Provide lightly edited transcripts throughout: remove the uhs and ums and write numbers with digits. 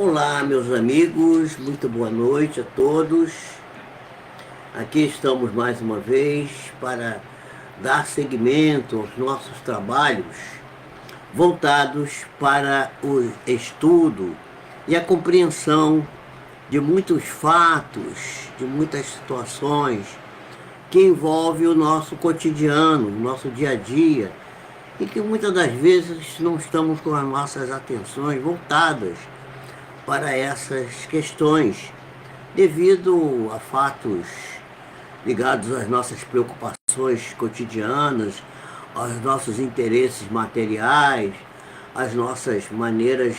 Olá, meus amigos, muito boa noite a todos. Aqui estamos mais uma vez para dar seguimento aos nossos trabalhos voltados para o estudo e a compreensão de muitos fatos, de muitas situações que envolvem o nosso cotidiano, o nosso dia a dia, e que muitas das vezes não estamos com as nossas atenções voltadas para essas questões, devido a fatos ligados às nossas preocupações cotidianas, aos nossos interesses materiais, às nossas maneiras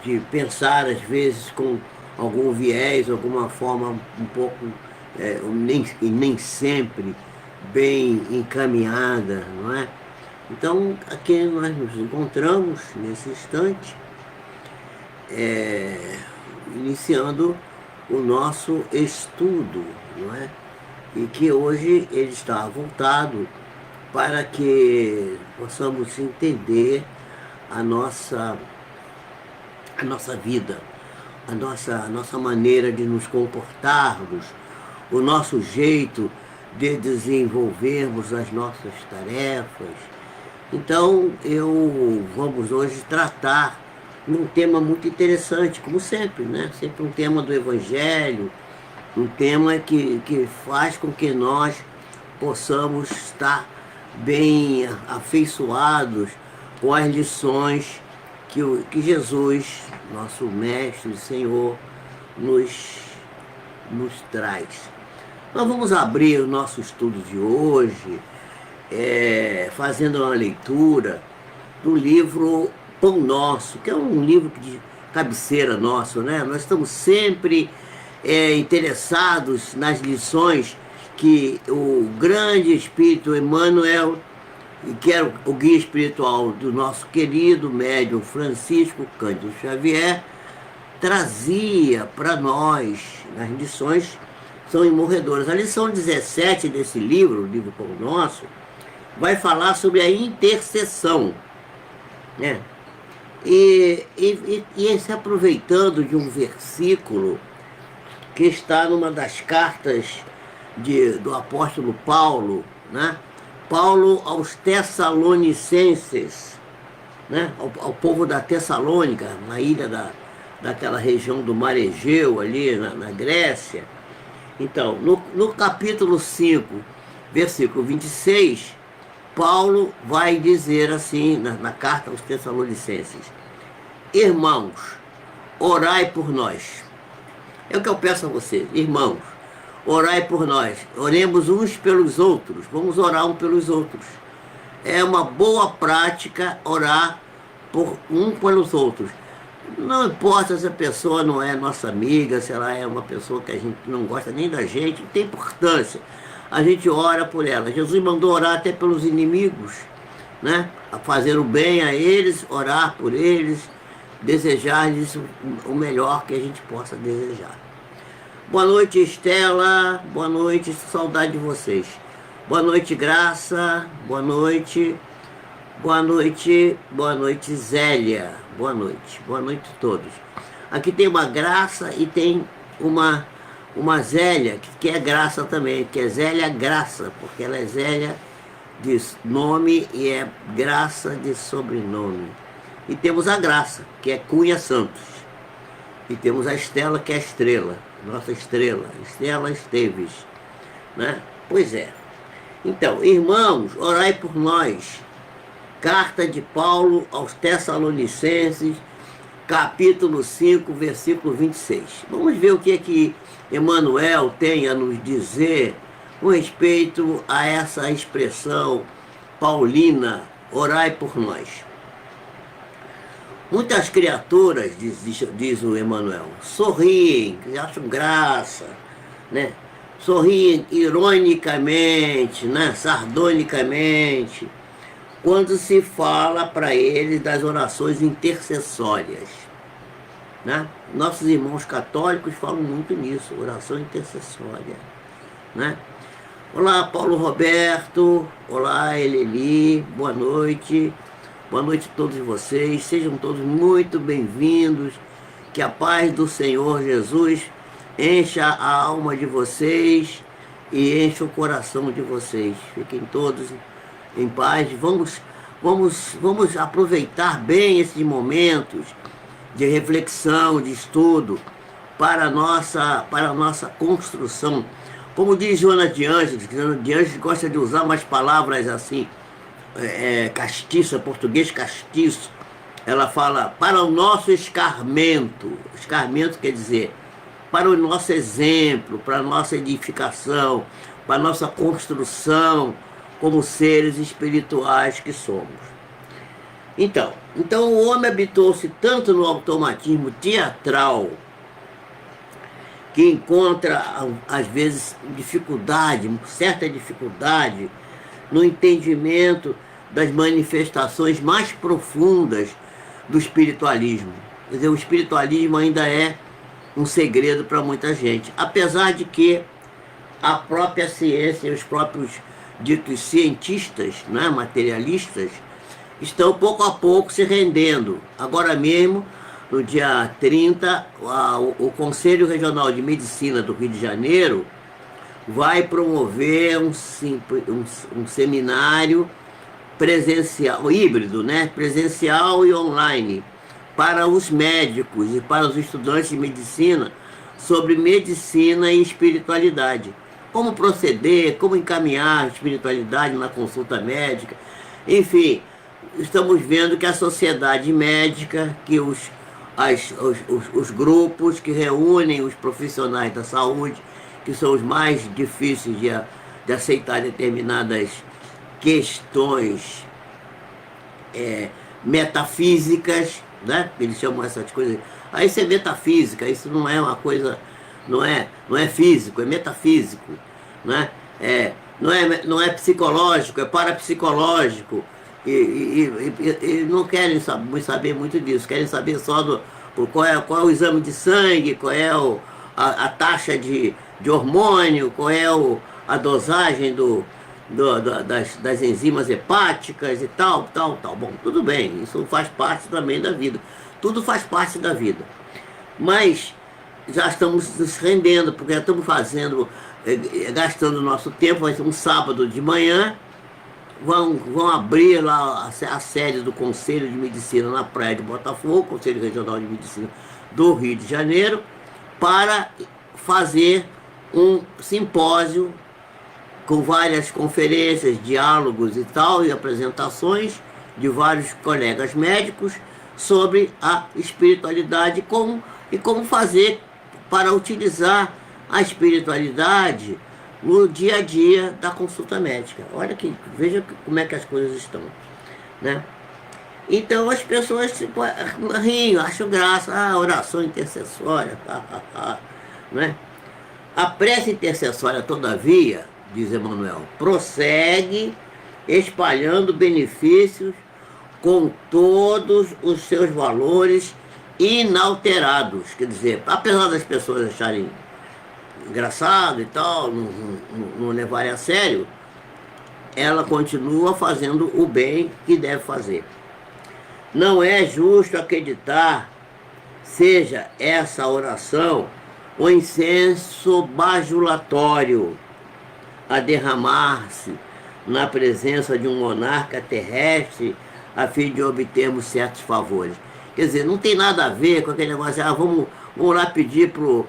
de pensar, às vezes, com algum viés, alguma forma um pouco, nem sempre bem encaminhada, não é? Então, aqui nós nos encontramos nesse instante, iniciando o nosso estudo, não é? E que hoje ele está voltado para que possamos entender a nossa vida, a nossa maneira de nos comportarmos, o nosso jeito de desenvolvermos as nossas tarefas. Então, vamos hoje tratar um tema muito interessante, como sempre, né? Sempre um tema do Evangelho, um tema que faz com que nós possamos estar bem afeiçoados com as lições que Jesus, nosso Mestre e Senhor, nos traz. Nós vamos abrir o nosso estudo de hoje, fazendo uma leitura do livro Pão Nosso, que é um livro de cabeceira nosso, né? Nós estamos sempre interessados nas lições que o grande Espírito Emmanuel, que era o guia espiritual do nosso querido médium Francisco Cândido Xavier, trazia para nós. Nas lições são imorredoras. A lição 17 desse livro, o livro Pão Nosso, vai falar sobre a intercessão, né? E se aproveitando de um versículo que está numa das cartas do apóstolo Paulo, né? Paulo aos Tessalonicenses, né? Ao povo da Tessalônica, na ilha daquela região do Mar Egeu, ali na Grécia. Então, no capítulo 5, versículo 26, Paulo vai dizer assim, na carta aos Tessalonicenses: irmãos, orai por nós. É o que eu peço a vocês, irmãos, orai por nós. Oremos uns pelos outros, vamos orar uns pelos outros. É uma boa prática orar por um pelos outros. Não importa se a pessoa não é nossa amiga, se ela é uma pessoa que a gente não gosta nem da gente, não tem importância. A gente ora por ela. Jesus mandou orar até pelos inimigos, né? A fazer o bem a eles, orar por eles, desejar-lhes o melhor que a gente possa desejar. Boa noite, Estela. Boa noite, saudade de vocês. Boa noite, Graça. Boa noite. Boa noite. Boa noite, Zélia. Boa noite. Boa noite a todos. Aqui tem uma Graça e tem uma Zélia, que é Graça também, que é Zélia Graça, porque ela é Zélia de nome e é Graça de sobrenome. E temos a Graça, que é Cunha Santos. E temos a Estela, que é Estrela, nossa Estrela, Estela Esteves, né? Pois é. Então, irmãos, orai por nós. Carta de Paulo aos Tessalonicenses, capítulo 5, versículo 26. Vamos ver o que Emmanuel tem a nos dizer com respeito a essa expressão paulina, orai por nós. Muitas criaturas, diz o Emmanuel, sorriem, acham graça, né? Sorriem ironicamente, né? Sardonicamente, quando se fala para eles das orações intercessórias, né? Nossos irmãos católicos falam muito nisso, oração intercessória, né? Olá, Paulo Roberto. Olá, Eleni. Boa noite. Boa noite a todos vocês, sejam todos muito bem-vindos. Que a paz do Senhor Jesus encha a alma de vocês e encha o coração de vocês. Fiquem todos em paz. Vamos aproveitar bem esses momentos de reflexão, de estudo, para a nossa construção. Como diz Joana de Ângeles, gosta de usar umas palavras assim, castiça, português castiço. Ela fala para o nosso escarmento. Escarmento quer dizer para o nosso exemplo, para a nossa edificação, para a nossa construção como seres espirituais que somos. Então o homem habituou-se tanto no automatismo teatral que encontra, às vezes, certa dificuldade no entendimento das manifestações mais profundas do espiritualismo. Quer dizer, o espiritualismo ainda é um segredo para muita gente, apesar de que a própria ciência e os próprios ditos cientistas, né, materialistas, estão pouco a pouco se rendendo. Agora mesmo, no dia 30, o Conselho Regional de Medicina do Rio de Janeiro vai promover um seminário presencial, híbrido, né? Presencial e online, para os médicos e para os estudantes de medicina, sobre medicina e espiritualidade. Como proceder, como encaminhar a espiritualidade na consulta médica. Enfim, estamos vendo que a sociedade médica, que os grupos que reúnem os profissionais da saúde, que são os mais difíceis de aceitar determinadas questões metafísicas, né? Eles chamam essas coisas. Isso é metafísica, isso não é uma coisa, não é físico, é metafísico, né? Não é psicológico, é parapsicológico. E não querem saber muito disso, querem saber só qual é o exame de sangue, qual é a taxa de hormônio, qual é a dosagem das enzimas hepáticas e tal. Bom, tudo bem, isso faz parte também da vida. Tudo faz parte da vida. Mas já estamos nos rendendo, porque já estamos gastando nosso tempo. Vai ser um sábado de manhã, vão abrir lá a sede do Conselho de Medicina na Praia de Botafogo, Conselho Regional de Medicina do Rio de Janeiro, para fazer um simpósio com várias conferências, diálogos e tal, e apresentações de vários colegas médicos sobre a espiritualidade e como fazer para utilizar a espiritualidade no dia a dia da consulta médica. Veja como é que as coisas estão, né? Então as pessoas riem, acham graça, oração intercessória, né? A prece intercessória, todavia, diz Emmanuel, prossegue espalhando benefícios com todos os seus valores inalterados. Quer dizer, apesar das pessoas acharem engraçado e tal, não levarem a sério, ela continua fazendo o bem que deve fazer. Não é justo acreditar, seja essa oração o incenso bajulatório a derramar-se na presença de um monarca terrestre a fim de obtermos certos favores. Quer dizer, não tem nada a ver com aquele negócio, vamos lá pedir pro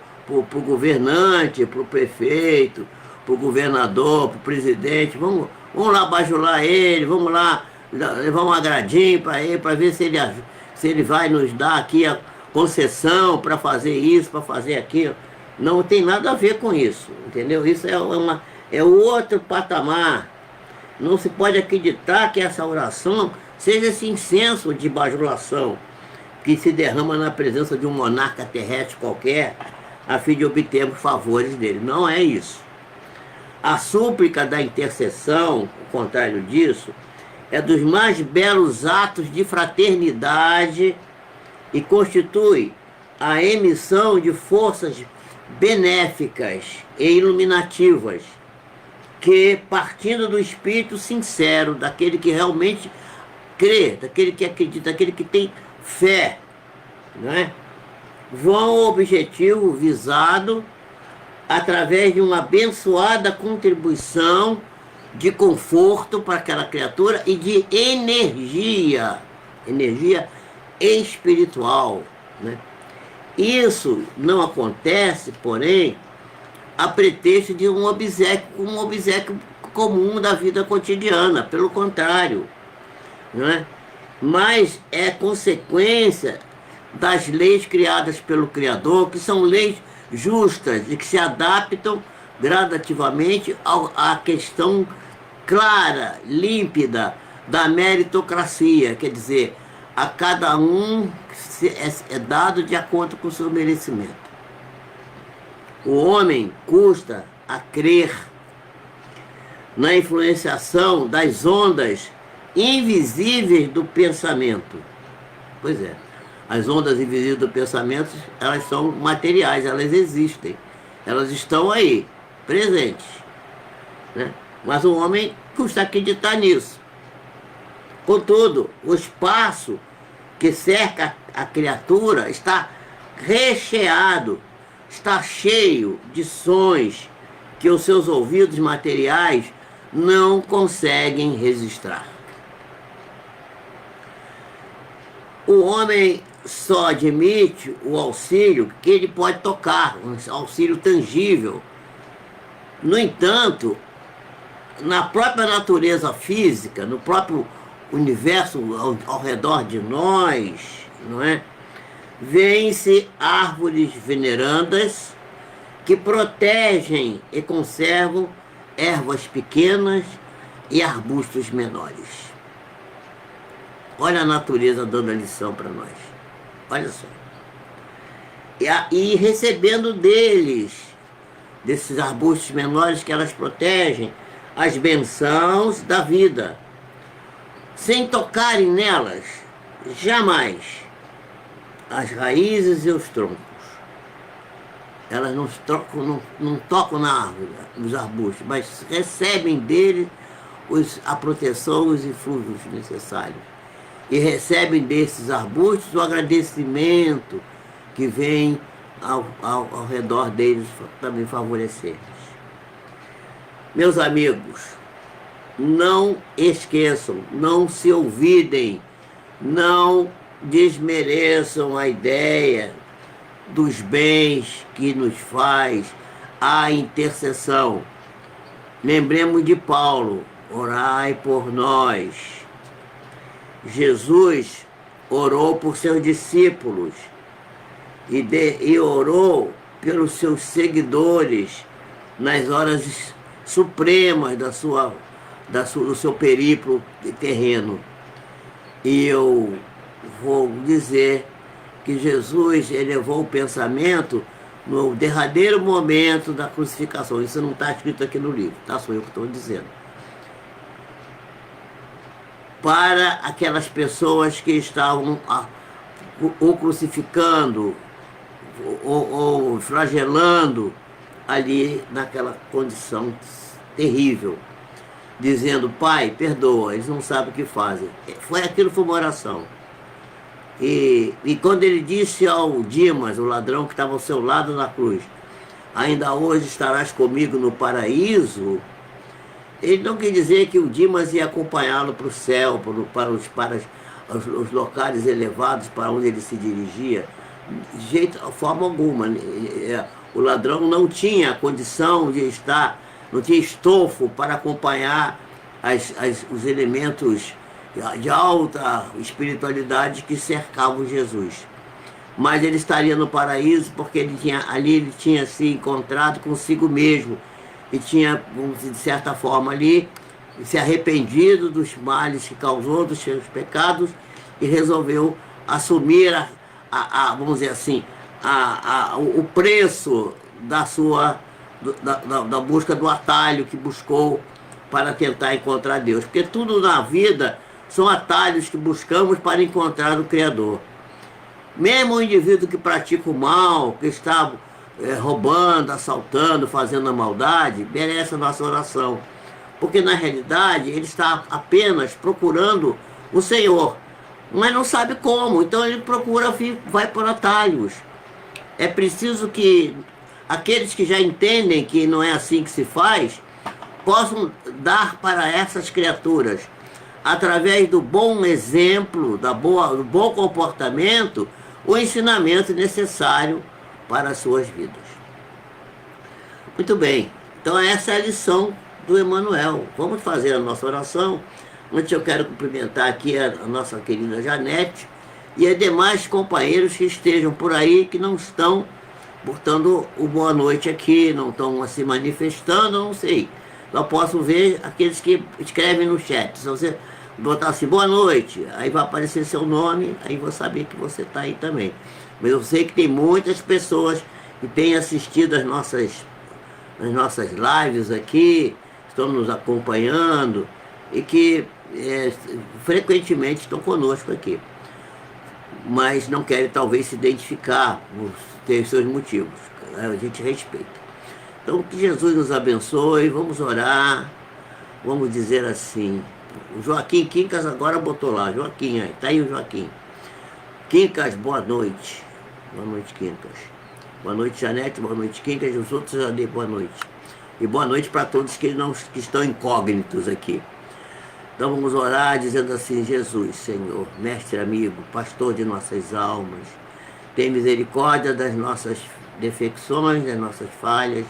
governante, pro prefeito, pro governador, pro presidente, vamos lá bajular ele, vamos lá levar um agradinho para ele, para ver se ele vai nos dar aqui a concessão para fazer isso, para fazer aquilo. Não tem nada a ver com isso, entendeu? Isso é outro patamar. Não se pode acreditar que essa oração seja esse incenso de bajulação que se derrama na presença de um monarca terrestre qualquer a fim de obtermos favores dele. Não é isso. A súplica da intercessão, o contrário disso, é dos mais belos atos de fraternidade e constitui a emissão de forças benéficas e iluminativas que, partindo do espírito sincero, daquele que realmente crê, daquele que acredita, daquele que tem fé, não é? Vão ao objetivo visado através de uma abençoada contribuição de conforto para aquela criatura e de energia espiritual, né? Isso não acontece, porém, a pretexto de um obséquio comum da vida cotidiana, pelo contrário, não é? Mas é consequência das leis criadas pelo Criador, que são leis justas e que se adaptam gradativamente à questão clara, límpida da meritocracia, quer dizer, a cada um é dado de acordo com o seu merecimento. O homem custa a crer na influenciação das ondas invisíveis do pensamento. Pois é, as ondas invisíveis do pensamento, elas são materiais, elas existem, elas estão aí, presentes, né? Mas o homem custa acreditar nisso. Contudo, o espaço que cerca a criatura está recheado, está cheio de sons que os seus ouvidos materiais não conseguem registrar. O homem só admite o auxílio que ele pode tocar, um auxílio tangível. No entanto, na própria natureza física, no próprio universo ao redor de nós, não é? Vêem-se árvores venerandas que protegem e conservam ervas pequenas e arbustos menores. Olha a natureza dando a lição para nós. Olha só. E recebendo desses arbustos menores que elas protegem, as bênçãos da vida, sem tocarem nelas, jamais, as raízes e os troncos. Elas não tocam na árvore, nos arbustos, mas recebem dele a proteção, os influxos necessários. E recebem desses arbustos o agradecimento que vem ao redor deles também favorecer. Meus amigos, não esqueçam, não se olvidem, não desmereçam a ideia dos bens que nos faz a intercessão. Lembremos de Paulo, orai por nós. Jesus orou por seus discípulos e orou pelos seus seguidores nas horas supremas do seu periplo terreno. E eu vou dizer que Jesus elevou o pensamento no derradeiro momento da crucificação. Isso não está escrito aqui no livro, tá? Sou eu que estou dizendo. Para aquelas pessoas que estavam ou crucificando ou flagelando ali naquela condição terrível, dizendo: Pai, perdoa, eles não sabem o que fazem. Aquilo foi uma oração. E quando ele disse ao Dimas, o ladrão que estava ao seu lado na cruz, ainda hoje estarás comigo no paraíso, ele não quer dizer que o Dimas ia acompanhá-lo para o céu, para os locais elevados para onde ele se dirigia, de forma alguma. O ladrão não tinha condição de estar, não tinha estofo para acompanhar os elementos de alta espiritualidade que cercavam Jesus. Mas ele estaria no paraíso porque ele tinha se encontrado consigo mesmo e tinha, de certa forma ali, se arrependido dos males que causou, dos seus pecados, e resolveu assumir vamos dizer assim, o preço da busca do atalho que buscou para tentar encontrar Deus. Porque tudo na vida são atalhos que buscamos para encontrar o Criador. Mesmo o indivíduo que pratica o mal, que está roubando, assaltando, fazendo a maldade, merece a nossa oração. Porque na realidade ele está apenas procurando o Senhor, mas não sabe como, então ele procura, vai por atalhos. É preciso que aqueles que já entendem que não é assim que se faz, possam dar para essas criaturas, através do bom exemplo, do bom comportamento, o ensinamento necessário para as suas vidas. Muito bem, então essa é a lição do Emmanuel. Vamos fazer a nossa oração. Antes eu quero cumprimentar aqui a nossa querida Janete e os demais companheiros que estejam por aí, que não estão botando o boa noite aqui, não estão se manifestando, não sei. Só posso ver aqueles que escrevem no chat. Se você botar assim, boa noite, aí vai aparecer seu nome, aí vou saber que você está aí também. Mas eu sei que tem muitas pessoas que têm assistido as nossas lives aqui, estão nos acompanhando e que frequentemente estão conosco aqui. Mas não querem talvez se identificar, ter seus motivos. A gente respeita. Então que Jesus nos abençoe, vamos orar, vamos dizer assim. O Joaquim Quincas agora botou lá, Joaquim, aí, tá aí o Joaquim. Quincas, boa noite. Boa noite, Quincas. Boa noite, Janete, boa noite, Quincas, e os outros já dei boa noite. E boa noite para todos que estão incógnitos aqui. Então vamos orar dizendo assim, Jesus, Senhor, mestre amigo, pastor de nossas almas, tem misericórdia das nossas defecções, das nossas falhas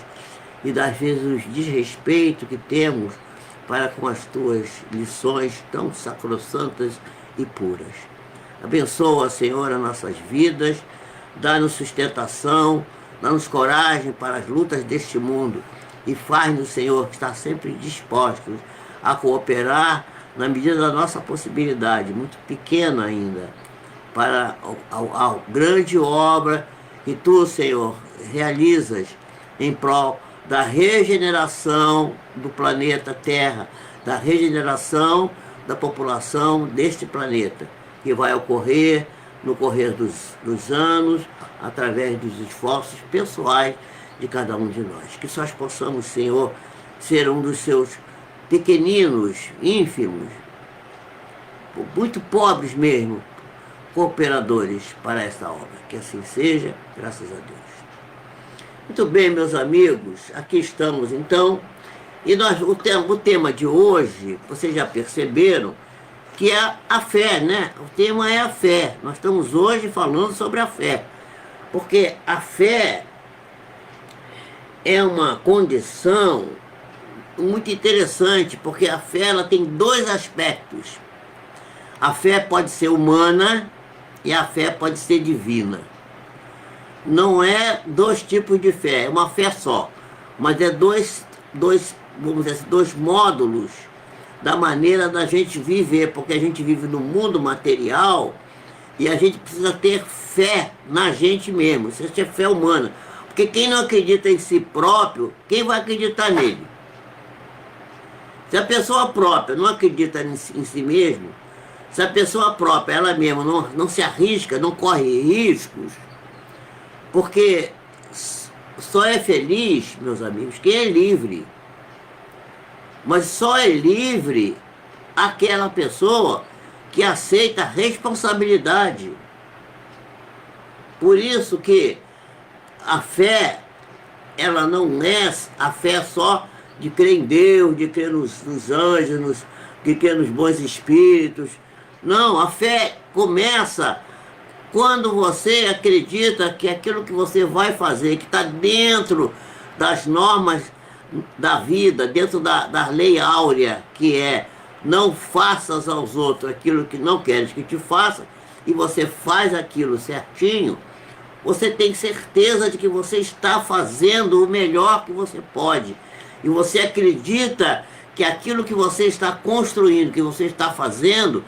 e das vezes o desrespeito que temos para com as tuas lições tão sacrossantas e puras. Abençoa, Senhor, as nossas vidas, dá-nos sustentação, dá-nos coragem para as lutas deste mundo e faz-nos, Senhor, estar sempre dispostos a cooperar na medida da nossa possibilidade, muito pequena ainda, para a grande obra que tu, Senhor, realizas em prol da regeneração do planeta Terra, da regeneração da população deste planeta, que vai ocorrer no correr dos anos, através dos esforços pessoais de cada um de nós. Que nós possamos, Senhor, ser um dos seus pequeninos, ínfimos, muito pobres mesmo, cooperadores para esta obra. Que assim seja, graças a Deus. Muito bem, meus amigos, aqui estamos então, e o tema de hoje, vocês já perceberam, que é a fé, né? O tema é a fé. Nós estamos hoje falando sobre a fé, porque a fé é uma condição muito interessante, porque a fé ela tem dois aspectos. A fé pode ser humana e a fé pode ser divina. Não é dois tipos de fé, é uma fé só, mas é dois, vamos dizer assim, dois módulos da maneira da gente viver, porque a gente vive no mundo material e a gente precisa ter fé na gente mesmo, isso é fé humana, porque quem não acredita em si próprio, quem vai acreditar nele? Se a pessoa própria não acredita em si mesmo, se a pessoa própria, ela mesma, não se arrisca, não corre riscos, porque só é feliz, meus amigos, quem é livre. Mas só é livre aquela pessoa que aceita a responsabilidade. Por isso que a fé, ela não é a fé só de crer em Deus, de crer nos anjos, de crer nos bons espíritos. Não, a fé começa quando você acredita que aquilo que você vai fazer, que está dentro das normas da vida, dentro da lei áurea, que é não faças aos outros aquilo que não queres que te faça, e você faz aquilo certinho, você tem certeza de que você está fazendo o melhor que você pode. E você acredita que aquilo que você está construindo, que você está fazendo,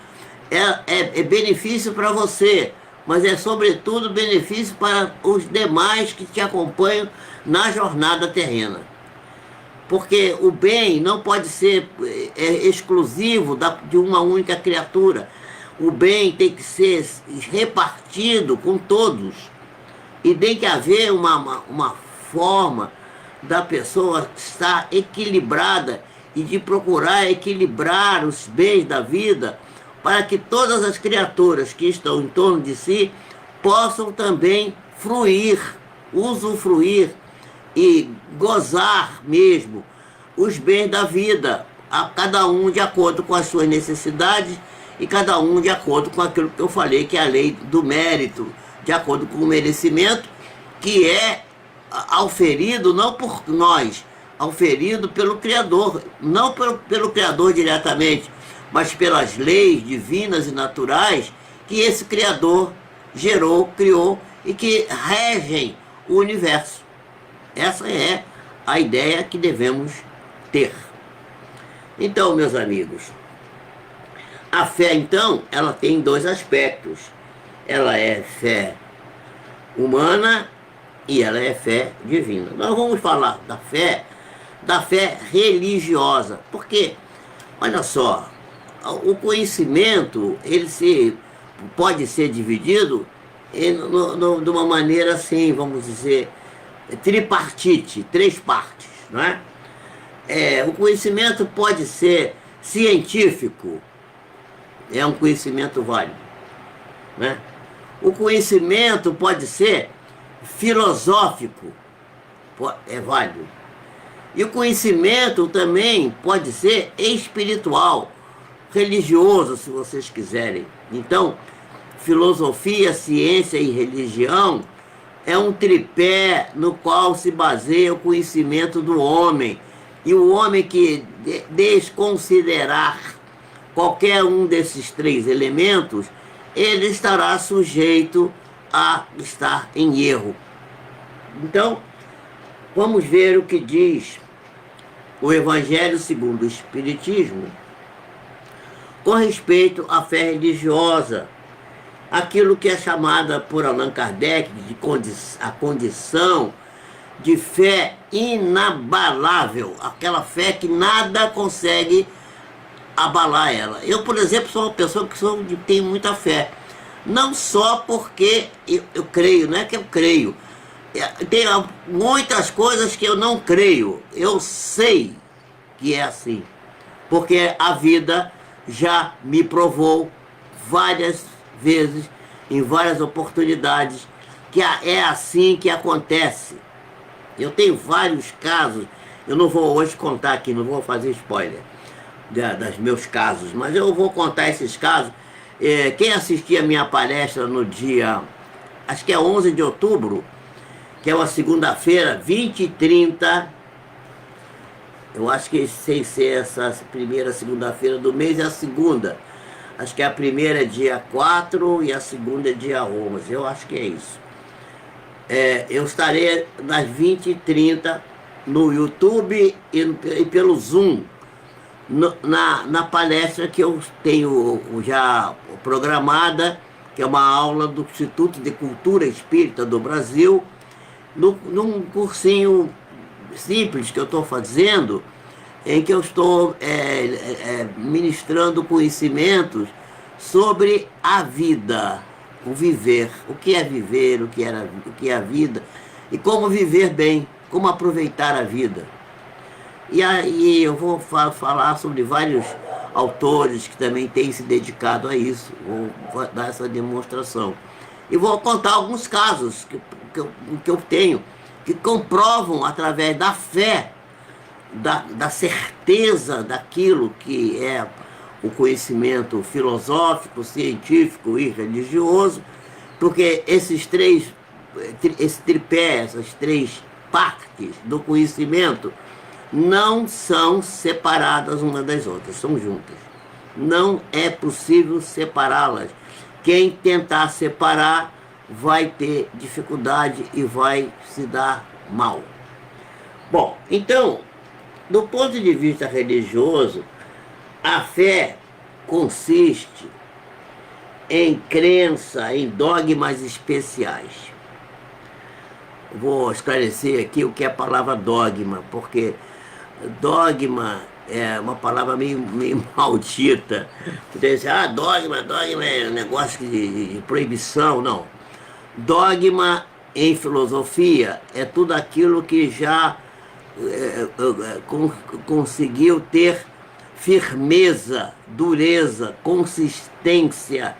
é benefício para você, mas é sobretudo benefício para os demais que te acompanham na jornada terrena. Porque o bem não pode ser exclusivo de uma única criatura. O bem tem que ser repartido com todos. E tem que haver uma forma da pessoa estar equilibrada e de procurar equilibrar os bens da vida para que todas as criaturas que estão em torno de si possam também fruir, usufruir e gozar mesmo os bens da vida, a cada um de acordo com as suas necessidades e cada um de acordo com aquilo que eu falei, que é a lei do mérito, de acordo com o merecimento, que é auferido não por nós, auferido pelo Criador, não pelo Criador diretamente, mas pelas leis divinas e naturais que esse Criador gerou, criou e que regem o universo. Essa é a ideia que devemos ter. Então, meus amigos, a fé, então, ela tem dois aspectos. Ela é fé humana e ela é fé divina. Nós vamos falar da fé religiosa, porque, olha só, o conhecimento, ele pode ser dividido de uma maneira assim, vamos dizer, tripartite, três partes, não é? O conhecimento pode ser científico, é um conhecimento válido, né? O conhecimento pode ser filosófico, é válido. E o conhecimento também pode ser espiritual, religioso, se vocês quiserem. Então, filosofia, ciência e religião é um tripé no qual se baseia o conhecimento do homem. E o homem que desconsiderar qualquer um desses três elementos, ele estará sujeito a estar em erro. Então, vamos ver o que diz o Evangelho segundo o Espiritismo com respeito à fé religiosa, aquilo que é chamada por Allan Kardec de a condição de fé inabalável, aquela fé que nada consegue abalar ela. Eu, por exemplo, sou uma pessoa que tenho muita fé, não só porque eu creio, não é que eu creio, tem muitas coisas que eu não creio, eu sei que é assim, porque a vida já me provou várias vezes, em várias oportunidades, que é assim que acontece. Eu tenho vários casos, eu não vou hoje contar aqui, não vou fazer spoiler dos meus casos, mas eu vou contar esses casos. Quem assistir a minha palestra no dia, acho que é 11 de outubro, que é uma segunda-feira, 20h30, eu acho que sem ser essa primeira segunda-feira do mês, é a segunda. Acho que a primeira é dia 4 e a segunda é dia 11, eu acho que é isso. Eu estarei nas 20h30 no YouTube e pelo Zoom, na palestra que eu tenho já programada, que é uma aula do Instituto de Cultura Espírita do Brasil, num cursinho simples que eu estou fazendo, em que eu estou ministrando conhecimentos sobre a vida, o viver, o que é viver, o que é a vida, e como viver bem, como aproveitar a vida. E aí eu vou falar sobre vários autores que também têm se dedicado a isso, vou dar essa demonstração. E vou contar alguns casos que eu tenho, que comprovam através da fé, da certeza daquilo que é o conhecimento filosófico, científico e religioso, porque esse tripé, essas três partes do conhecimento não são separadas uma das outras, são juntas. Não é possível separá-las. Quem tentar separar vai ter dificuldade e vai se dar mal. Bom, então, do ponto de vista religioso, a fé consiste em crença, em dogmas especiais. Vou esclarecer aqui o que é a palavra dogma, porque dogma é uma palavra meio maldita. Você diz, dogma é um negócio de proibição. Não. Dogma em filosofia é tudo aquilo que já conseguiu ter firmeza, dureza, consistência,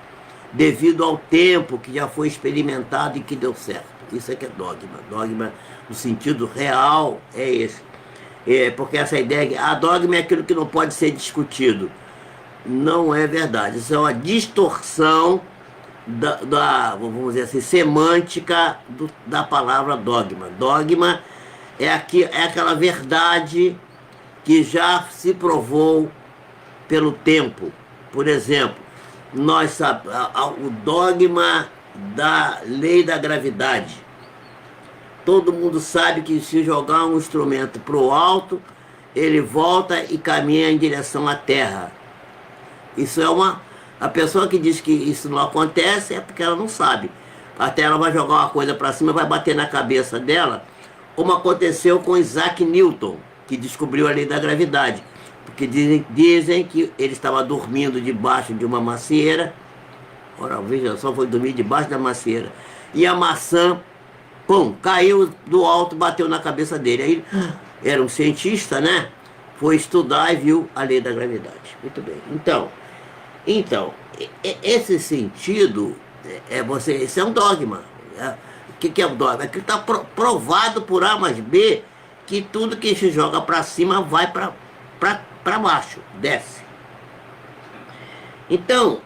devido ao tempo que já foi experimentado e que deu certo. Isso é que é dogma. Dogma, no sentido real, é esse. Porque essa ideia, a dogma é aquilo que não pode ser discutido. Não é verdade. Isso é uma distorção vamos dizer assim, semântica da palavra dogma. Dogma é aquela verdade que já se provou pelo tempo. Por exemplo, o dogma da lei da gravidade. Todo mundo sabe que se jogar um instrumento para o alto, ele volta e caminha em direção à Terra. Isso é a pessoa que diz que isso não acontece é porque ela não sabe. Até ela vai jogar uma coisa para cima, vai bater na cabeça dela, como aconteceu com Isaac Newton, que descobriu a lei da gravidade. Porque dizem que ele estava dormindo debaixo de uma macieira. Ora, veja só, foi dormir debaixo da macieira. E a maçã, pum, caiu do alto, bateu na cabeça dele. Aí era um cientista, né? Foi estudar e viu a lei da gravidade. Muito bem. Então, esse sentido, isso é um dogma. O que é um dogma? É que está provado por A mais B que tudo que se joga para cima vai para baixo, desce. Então,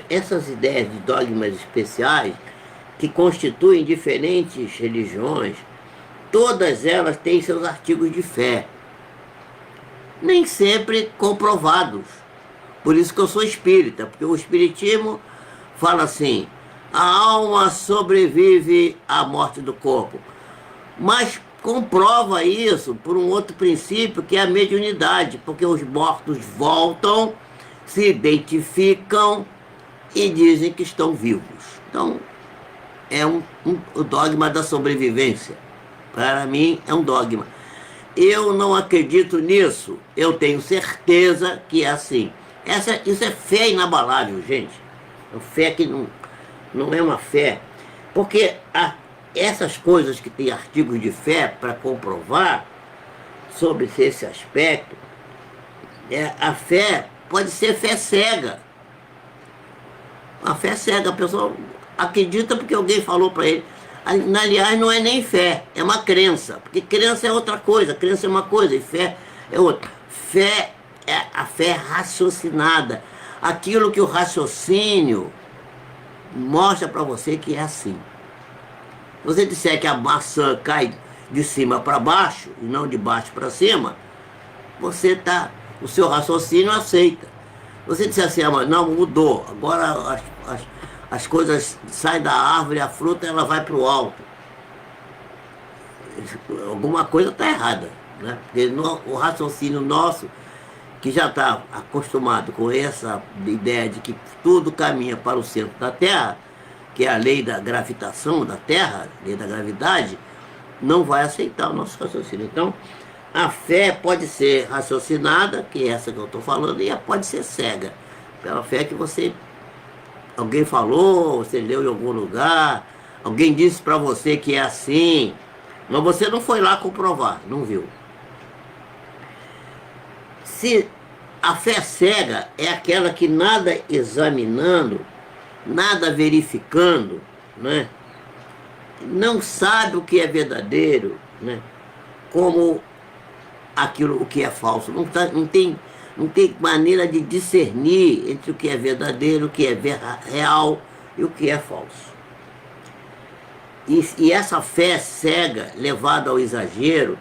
essas ideias de dogmas especiais que constituem diferentes religiões, todas elas têm seus artigos de fé, nem sempre comprovados. Por isso que eu sou espírita, porque o espiritismo fala assim: a alma sobrevive à morte do corpo, mas comprova isso por um outro princípio, que é a mediunidade, porque os mortos voltam, se identificam e dizem que estão vivos. Então, é o dogma da sobrevivência. Para mim, é um dogma. Eu não acredito nisso, eu tenho certeza que é assim. Isso é fé inabalável, gente. É fé que não é uma fé. Porque essas coisas que têm artigos de fé para comprovar sobre esse aspecto, a fé pode ser fé cega. A fé cega, a pessoa acredita porque alguém falou para ele. Aliás, não é nem fé, é uma crença. Porque crença é outra coisa, crença é uma coisa e fé é outra. A fé raciocinada. Aquilo que o raciocínio mostra para você que é assim. Se você disser que a maçã cai de cima para baixo e não de baixo para cima, o seu raciocínio aceita. Você disser assim, não, mudou, agora as coisas saem da árvore, a fruta ela vai para o alto. Alguma coisa está errada, né? Porque o raciocínio nosso, que já está acostumado com essa ideia de que tudo caminha para o centro da Terra, que é a lei da gravitação da Terra, lei da gravidade, não vai aceitar o nosso raciocínio. Então, a fé pode ser raciocinada, que é essa que eu estou falando, e pode ser cega. Pela fé que alguém falou, você leu em algum lugar, alguém disse para você que é assim, mas você não foi lá comprovar, não viu. Se a fé cega é aquela que nada examinando, nada verificando, né, não sabe o que é verdadeiro, né, como o que é falso, não tem maneira de discernir entre o que é verdadeiro, o que é real e o que é falso. E essa fé cega, levada ao exagero,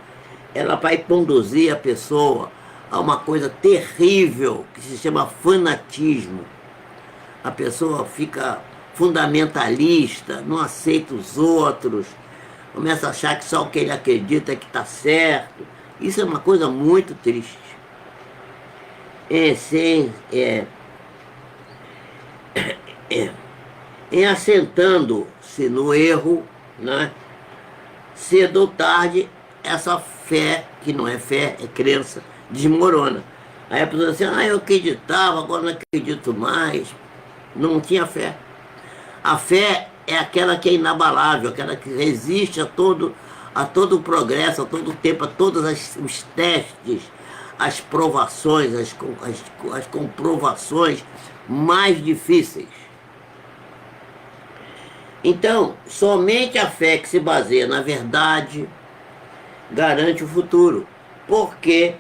ela vai conduzir a pessoa a uma coisa terrível que se chama fanatismo. A pessoa fica fundamentalista, não aceita os outros, começa a achar que só o que ele acredita é que está certo. Isso é uma coisa muito triste. Assentando-se no erro, né, cedo ou tarde, essa fé, que não é fé, é crença, desmorona. Aí a pessoa diz assim, eu acreditava, agora não acredito mais. Não tinha fé. A fé é aquela que é inabalável, aquela que resiste a todo o progresso, a todo o tempo, a todos os testes, as provações, as comprovações mais difíceis. Então, somente a fé que se baseia na verdade garante o futuro, porque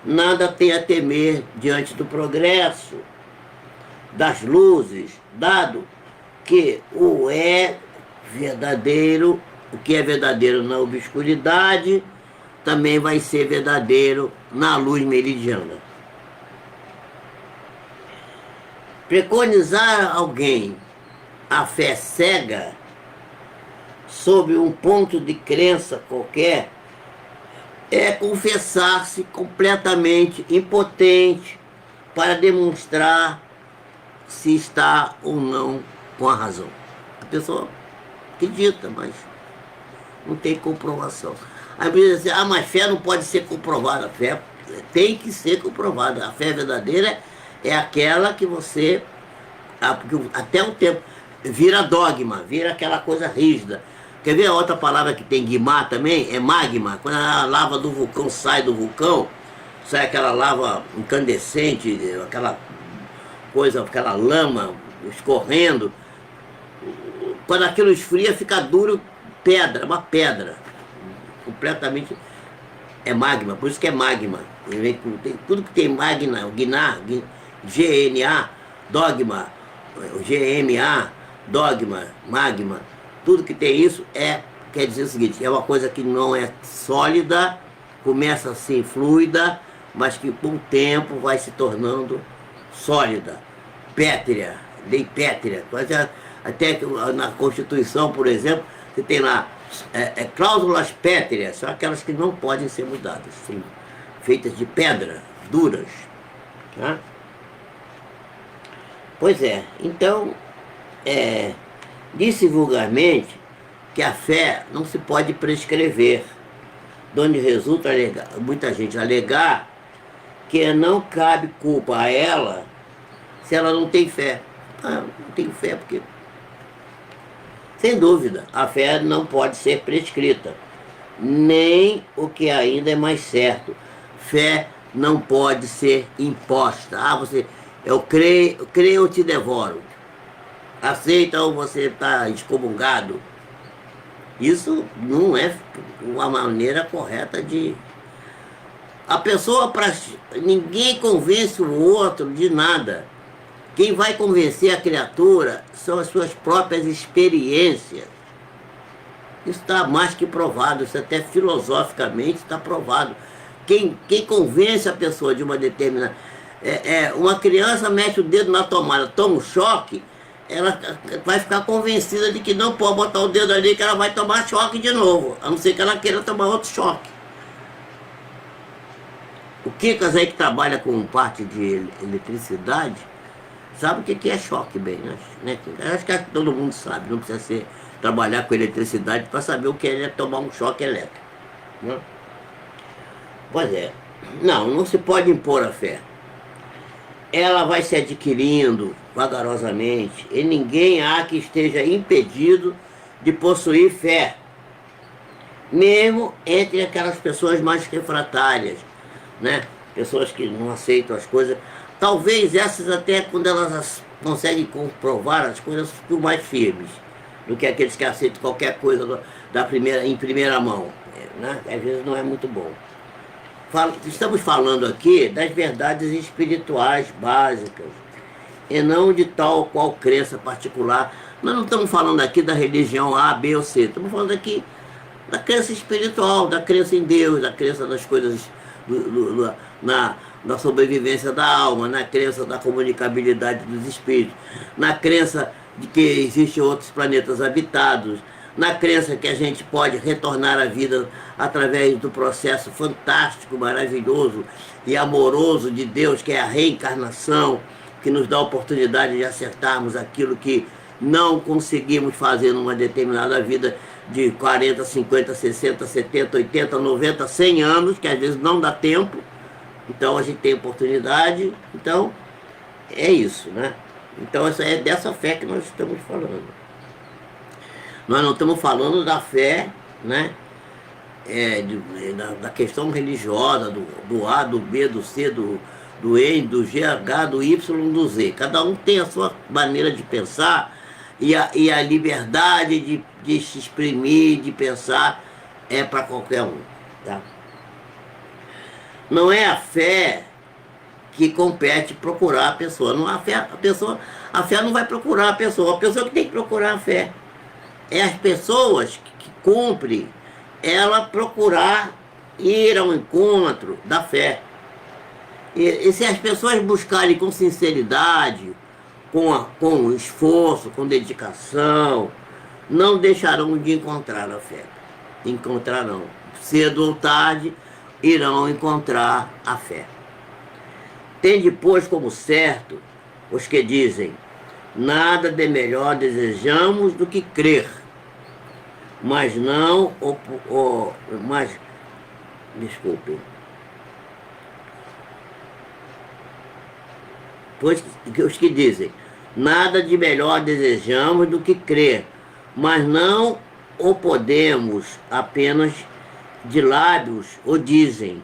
nada tem a temer diante do progresso, das luzes, dado que o que é verdadeiro na obscuridade, também vai ser verdadeiro na luz meridiana. Preconizar alguém a fé cega sob um ponto de crença qualquer é confessar-se completamente impotente para demonstrar se está ou não com a razão. A pessoa acredita, mas não tem comprovação. Aí diz assim, mas fé não pode ser comprovada. A fé tem que ser comprovada. A fé verdadeira é aquela que você, até o tempo, vira dogma, vira aquela coisa rígida. Quer ver a outra palavra que tem guimá também? É magma. Quando a lava do vulcão sai do vulcão, sai aquela lava incandescente, aquela coisa, aquela lama escorrendo. Quando aquilo esfria, fica duro, pedra, uma pedra. Completamente é magma, por isso que é magma. Tudo que tem magna, o GNA, GNA, dogma, GMA, dogma, magma, tudo que tem isso quer dizer o seguinte, é uma coisa que não é sólida, começa assim fluida, mas que com o tempo vai se tornando sólida, pétrea, bem pétrea. Até na Constituição, por exemplo, você tem lá cláusulas pétreas, são aquelas que não podem ser mudadas, sim, feitas de pedra, duras. Tá? Pois é, então, disse vulgarmente que a fé não se pode prescrever, de onde resulta muita gente alegar que não cabe culpa a ela se ela não tem fé. Não tenho fé porque... Sem dúvida, a fé não pode ser prescrita, nem o que ainda é mais certo, fé não pode ser imposta. Eu creio, eu te devoro. Aceita ou você está excomungado. Isso não é uma maneira correta de... A pessoa, ninguém convence o outro de nada. Quem vai convencer a criatura são as suas próprias experiências. Isso está mais que provado, isso até filosoficamente está provado. Quem convence a pessoa de uma determinada... uma criança mete o dedo na tomada, toma um choque, ela vai ficar convencida de que não pode botar o dedo ali, que ela vai tomar choque de novo, a não ser que ela queira tomar outro choque. O Kikas aí que trabalha com parte de eletricidade, sabe o que é choque bem, né? Acho que todo mundo sabe, não precisa trabalhar com eletricidade para saber o que é tomar um choque elétrico. Né? Pois é, não se pode impor a fé. Ela vai se adquirindo vagarosamente e ninguém há que esteja impedido de possuir fé, mesmo entre aquelas pessoas mais refratárias, né? Pessoas que não aceitam as coisas. Talvez essas até quando elas conseguem comprovar as coisas ficam mais firmes do que aqueles que aceitam qualquer coisa em primeira mão, né? Às vezes não é muito bom. Estamos falando aqui das verdades espirituais básicas e não de tal ou qual crença particular. Nós não estamos falando aqui da religião A, B ou C, estamos falando aqui da crença espiritual, da crença em Deus, da crença das coisas, na sobrevivência da alma, na crença da comunicabilidade dos espíritos, na crença de que existem outros planetas habitados, na crença que a gente pode retornar à vida através do processo fantástico, maravilhoso e amoroso de Deus, que é a reencarnação, que nos dá a oportunidade de acertarmos aquilo que não conseguimos fazer numa determinada vida de 40, 50, 60, 70, 80, 90, 100 anos, que às vezes não dá tempo. Então a gente tem oportunidade. Então é isso, né? Então essa é dessa fé que nós estamos falando. Nós não estamos falando da fé, né? da questão religiosa, do A, do B, do C, do E, do G, H, do Y, do Z. Cada um tem a sua maneira de pensar e a liberdade de se exprimir, de pensar, é para qualquer um. Tá? Não é a fé que compete procurar a pessoa. Não, a fé não vai procurar a pessoa que tem que procurar a fé. É as pessoas que cumprem ela procurar ir ao encontro da fé. E se as pessoas buscarem com sinceridade, com esforço, com dedicação, não deixarão de encontrar a fé. Encontrarão. Cedo ou tarde, irão encontrar a fé. Tende, pois, como certo os que dizem: nada de melhor desejamos do que crer, mas não desculpem. Pois os que dizem: nada de melhor desejamos do que crer, mas não o podemos apenas de lábios o dizem,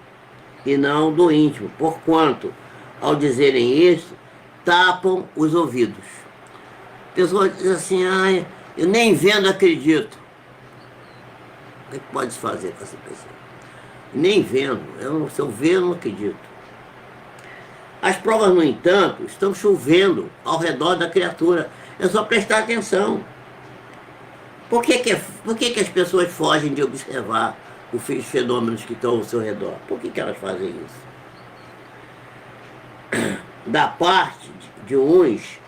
e não do íntimo, porquanto, ao dizerem isso, tapam os ouvidos. A pessoa diz assim: ah, eu nem vendo acredito. O que pode fazer com essa pessoa? Nem vendo, se eu ver, eu não acredito. As provas, no entanto, estão chovendo ao redor da criatura. É só prestar atenção. Por que as pessoas fogem de observar os fenômenos que estão ao seu redor? Por que elas fazem isso? Da parte de uns,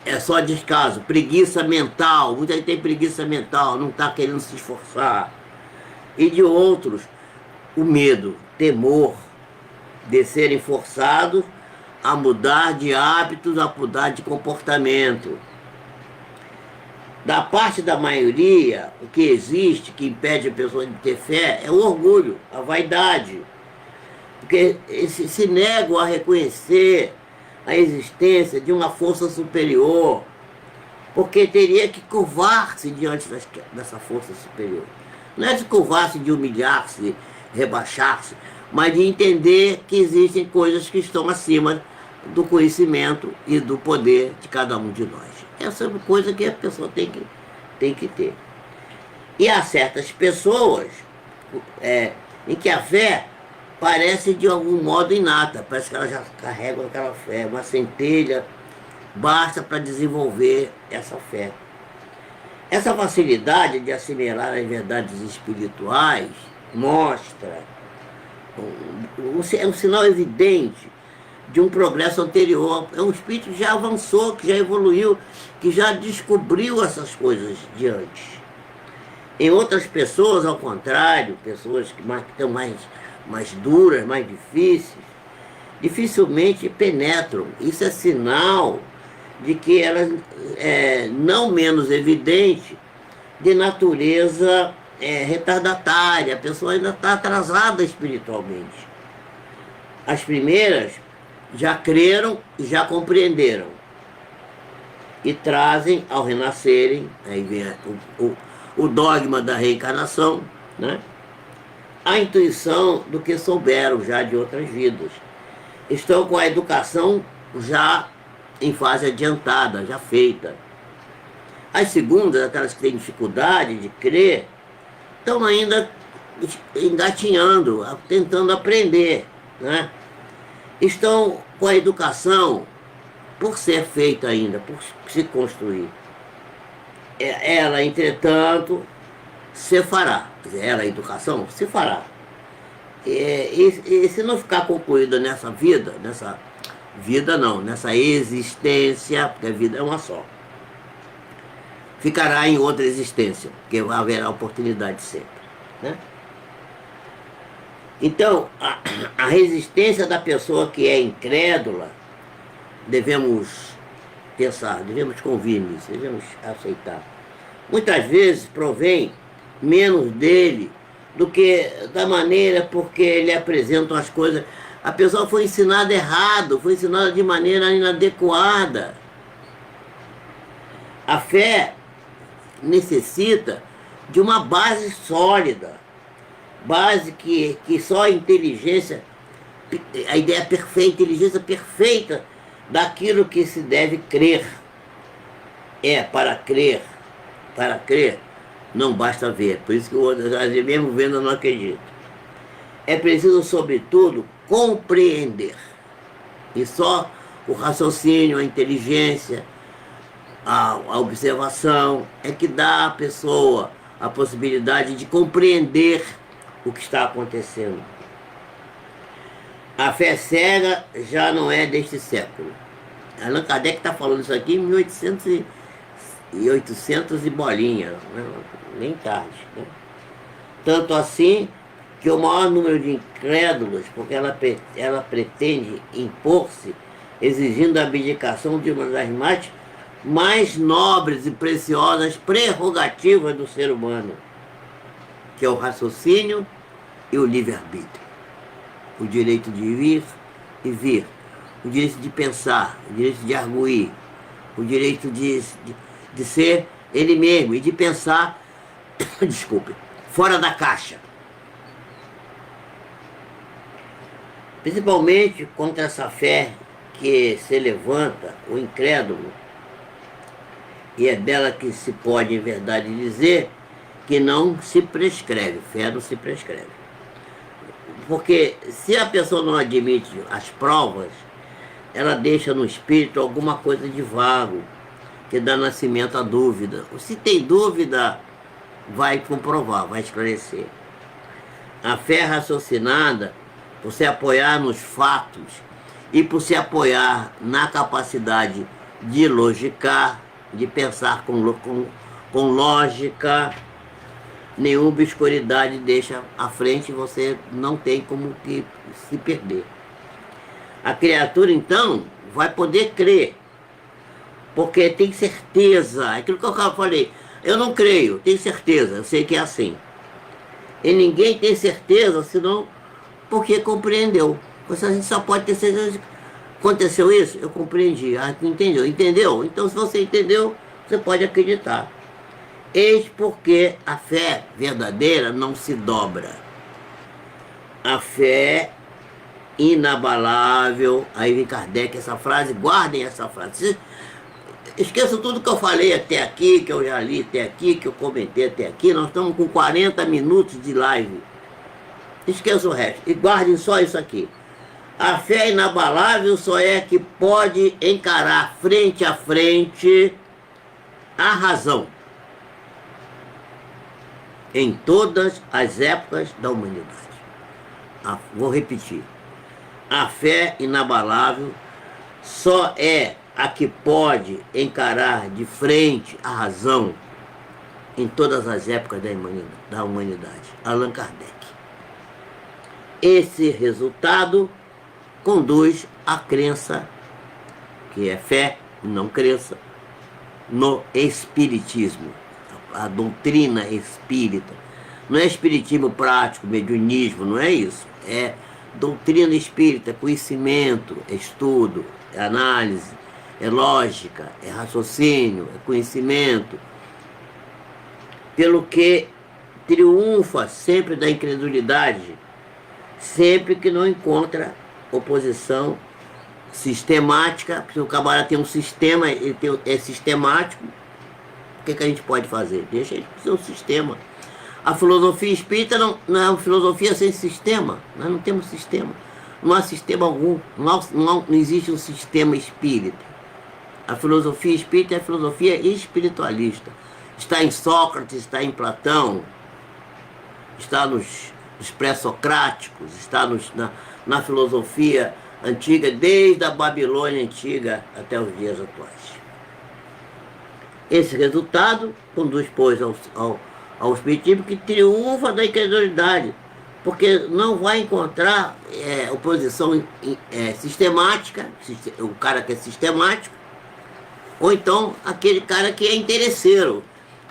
é só descaso, preguiça mental. Muita gente tem preguiça mental, não está querendo se esforçar. E de outros, o medo, temor de serem forçados a mudar de hábitos, a mudar de comportamento. Da parte da maioria, o que existe, que impede a pessoa de ter fé, é o orgulho, a vaidade. Porque se negam a reconhecer a existência de uma força superior, porque teria que curvar-se diante dessa força superior. Não é de curvar-se, de humilhar-se, rebaixar-se, mas de entender que existem coisas que estão acima do conhecimento e do poder de cada um de nós. Essa é uma coisa que a pessoa tem que ter. E há certas pessoas em que a fé parece de algum modo inata, parece que elas já carregam aquela fé, uma centelha basta para desenvolver essa fé. Essa facilidade de assimilar as verdades espirituais mostra é um sinal evidente de um progresso anterior. É um espírito que já avançou, que já evoluiu, que já descobriu essas coisas de antes. Em outras pessoas, ao contrário, pessoas que estão mais duras, mais difíceis, dificilmente penetram. Isso é sinal de que elas não menos evidente, de natureza retardatária. A pessoa ainda está atrasada espiritualmente. As primeiras já creram e já compreenderam. E trazem, ao renascerem, aí vem o dogma da reencarnação, né? A intuição do que souberam já de outras vidas. Estão com a educação já em fase adiantada, já feita. As segundas, aquelas que têm dificuldade de crer, estão ainda engatinhando, tentando aprender, né? Estão com a educação por ser feita ainda, por se construir. Ela, entretanto, se fará. Quer dizer, ela, a educação, se fará. E se não ficar concluída nessa vida não, nessa existência, porque a vida é uma só, ficará em outra existência, porque haverá oportunidade sempre, né? Então, a resistência da pessoa que é incrédula, devemos pensar, devemos convir nisso, devemos aceitar. Muitas vezes provém menos dele do que da maneira porque ele apresenta as coisas. A pessoa foi ensinada errado, foi ensinada de maneira inadequada. A fé necessita de uma base sólida, base que só a inteligência, a ideia perfeita, a inteligência perfeita daquilo que se deve crer. Para crer, não basta ver. Por isso que o outro, mesmo vendo, eu não acredito. É preciso, sobretudo, compreender. E só o raciocínio, a inteligência, a observação é que dá à pessoa a possibilidade de compreender o que está acontecendo. A fé cega já não é deste século. Allan Kardec está falando isso aqui em 1800 e bolinha, né? Nem tarde. Né? Tanto assim que o maior número de incrédulos, porque ela pretende impor-se, exigindo a abdicação de uma das mais nobres e preciosas prerrogativas do ser humano, que é o raciocínio e o livre-arbítrio. O direito de ir e vir, o direito de pensar, o direito de arguir, o direito de ser ele mesmo e de pensar, desculpe, fora da caixa. Principalmente contra essa fé que se levanta, o incrédulo, e é dela que se pode, em verdade, dizer que não se prescreve, fé não se prescreve. Porque se a pessoa não admite as provas, ela deixa no espírito alguma coisa de vago, que dá nascimento à dúvida. Se tem dúvida, vai comprovar, vai esclarecer. A fé raciocinada, por se apoiar nos fatos e por se apoiar na capacidade de logicar, de pensar com lógica, nenhuma obscuridade deixa à frente, você não tem como que se perder. A criatura, então, vai poder crer, porque tem certeza. Aquilo que eu falei, eu não creio, tenho certeza, eu sei que é assim. E ninguém tem certeza, senão porque compreendeu. A gente só pode ter certeza. Aconteceu isso? Eu compreendi. Ah, entendeu? Entendeu? Então, se você entendeu, você pode acreditar. Eis porque a fé verdadeira não se dobra. A fé inabalável. Aí vem Kardec, essa frase, guardem essa frase. Esqueçam tudo que eu falei até aqui, que eu já li até aqui, que eu comentei até aqui. Nós estamos com 40 minutos de live. Esqueçam o resto e guardem só isso aqui. A fé inabalável só é que pode encarar frente a frente a razão em todas as épocas da humanidade. Vou repetir. A fé inabalável só é a que pode encarar de frente a razão em todas as épocas da humanidade. Allan Kardec. Esse resultado conduz à crença, que é fé, não crença, no espiritismo, a doutrina espírita. Não é espiritismo prático, mediunismo, não é isso. É doutrina espírita, conhecimento, é estudo, é análise, é lógica, é raciocínio, é conhecimento. Pelo que triunfa sempre da incredulidade, sempre que não encontra oposição sistemática, porque o camarada tem um sistema, é sistemático, o que a gente pode fazer? Deixa ele ser um sistema. A filosofia espírita não é uma filosofia sem sistema, nós não temos sistema, não há sistema algum, não existe um sistema espírita. A filosofia espírita é a filosofia espiritualista, está em Sócrates, está em Platão, está nos pré-socráticos, está na filosofia antiga, desde a Babilônia antiga até os dias atuais. Esse resultado conduz, pois, ao espiritismo, que triunfa da incredulidade, porque não vai encontrar oposição sistemática, o cara que é sistemático, ou então aquele cara que é interesseiro,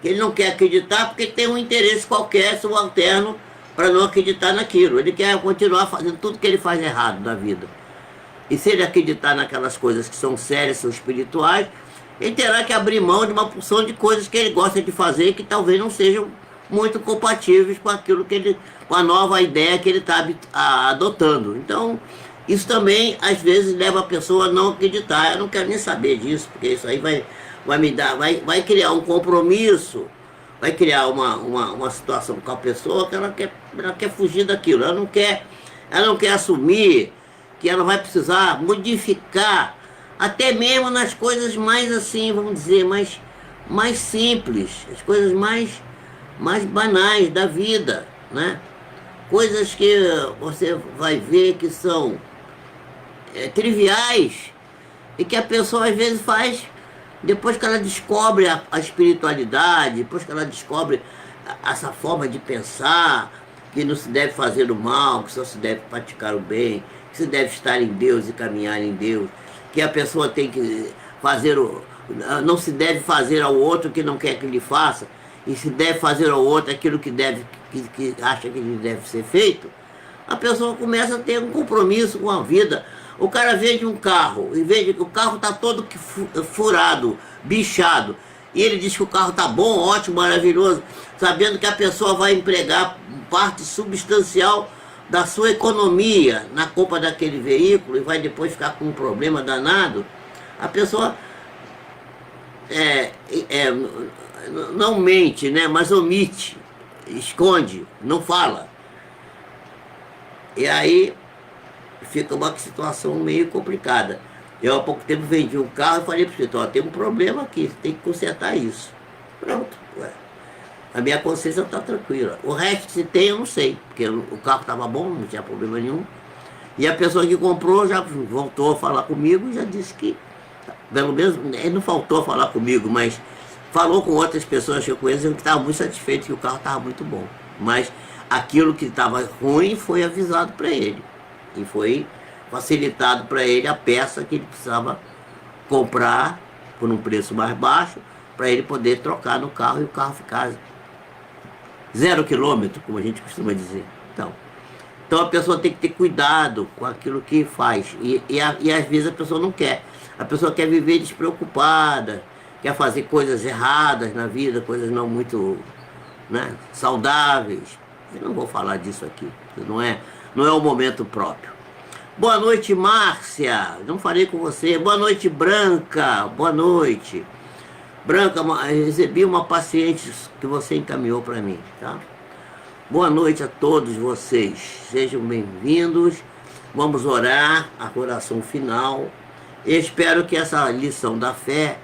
que ele não quer acreditar porque tem um interesse qualquer subalterno para não acreditar naquilo. Ele quer continuar fazendo tudo que ele faz errado na vida. E se ele acreditar naquelas coisas que são sérias, são espirituais, ele terá que abrir mão de uma porção de coisas que ele gosta de fazer que talvez não sejam muito compatíveis com aquilo que ele, com a nova ideia que ele está adotando. Então, isso também às vezes leva a pessoa a não acreditar. Eu não quero nem saber disso, porque isso aí vai me dar, vai criar um compromisso, vai criar uma situação com a pessoa que ela quer fugir daquilo, ela não quer assumir que ela vai precisar modificar, até mesmo nas coisas mais assim, vamos dizer, mais simples, as coisas mais banais da vida, né? Coisas que você vai ver que são triviais e que a pessoa às vezes faz depois que ela descobre a espiritualidade, depois que ela descobre essa forma de pensar, que não se deve fazer o mal, que só se deve praticar o bem, que se deve estar em Deus e caminhar em Deus, que a pessoa tem que fazer não se deve fazer ao outro que não quer que lhe faça, e se deve fazer ao outro aquilo que acha que lhe deve ser feito. A pessoa começa a ter um compromisso com a vida. O cara vende um carro, e vende que o carro está todo furado, bichado, e ele diz que o carro está bom, ótimo, maravilhoso, sabendo que a pessoa vai empregar parte substancial da sua economia na compra daquele veículo e vai depois ficar com um problema danado. A pessoa não mente, né, mas omite, esconde, não fala. E aí fica uma situação meio complicada. Eu há pouco tempo vendi um carro e falei para o escritor, tem um problema aqui, você tem que consertar isso. Pronto, ué. A minha consciência está tranquila. O resto, se tem, eu não sei, porque o carro estava bom, não tinha problema nenhum. E a pessoa que comprou já voltou a falar comigo e já disse que, pelo menos, ele não faltou a falar comigo, mas falou com outras pessoas que eu conheço que estavam muito satisfeitos que o carro estava muito bom. Mas aquilo que estava ruim foi avisado para ele. E foi facilitado para ele a peça que ele precisava comprar por um preço mais baixo, para ele poder trocar no carro e o carro ficar 0 quilômetro, como a gente costuma dizer. Então a pessoa tem que ter cuidado com aquilo que faz. E às vezes a pessoa não quer. A pessoa quer viver despreocupada, quer fazer coisas erradas na vida, coisas não muito, né, saudáveis. Eu não vou falar disso aqui, não é o momento próprio. Boa noite, Márcia. Não falei com você. Boa noite, Branca. Boa noite. Branca, recebi uma paciente que você encaminhou para mim, tá? Boa noite a todos vocês. Sejam bem-vindos. Vamos orar, a oração final. Eu espero que essa lição da fé,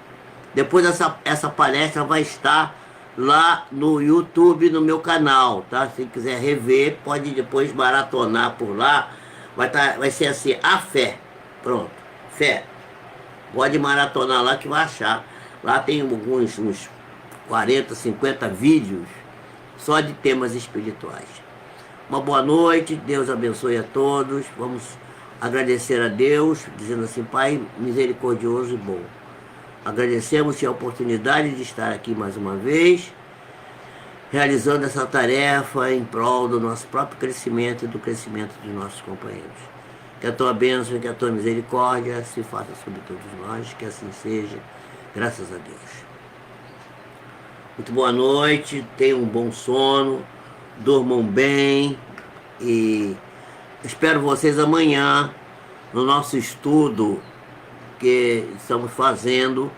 depois essa palestra vai estar lá no YouTube, no meu canal, tá? Se quiser rever, pode depois maratonar por lá. Vai ser assim, a fé. Pronto, fé. Pode maratonar lá que vai achar. Lá tem uns 40, 50 vídeos só de temas espirituais. Uma boa noite, Deus abençoe a todos. Vamos agradecer a Deus, dizendo assim, Pai misericordioso e bom. Agradecemos a oportunidade de estar aqui mais uma vez, realizando essa tarefa em prol do nosso próprio crescimento e do crescimento dos nossos companheiros. Que a tua bênção e que a tua misericórdia se faça sobre todos nós, que assim seja, graças a Deus. Muito boa noite, tenham um bom sono, durmam bem e espero vocês amanhã no nosso estudo que estamos fazendo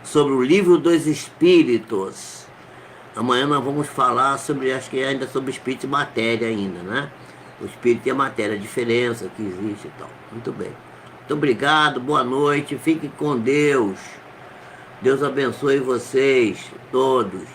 sobre o Livro dos Espíritos. Amanhã nós vamos falar sobre, acho que ainda sobre espírito e matéria ainda, né? O espírito e a matéria, a diferença que existe e tal. Muito bem. Muito obrigado, boa noite, fiquem com Deus. Deus abençoe vocês todos.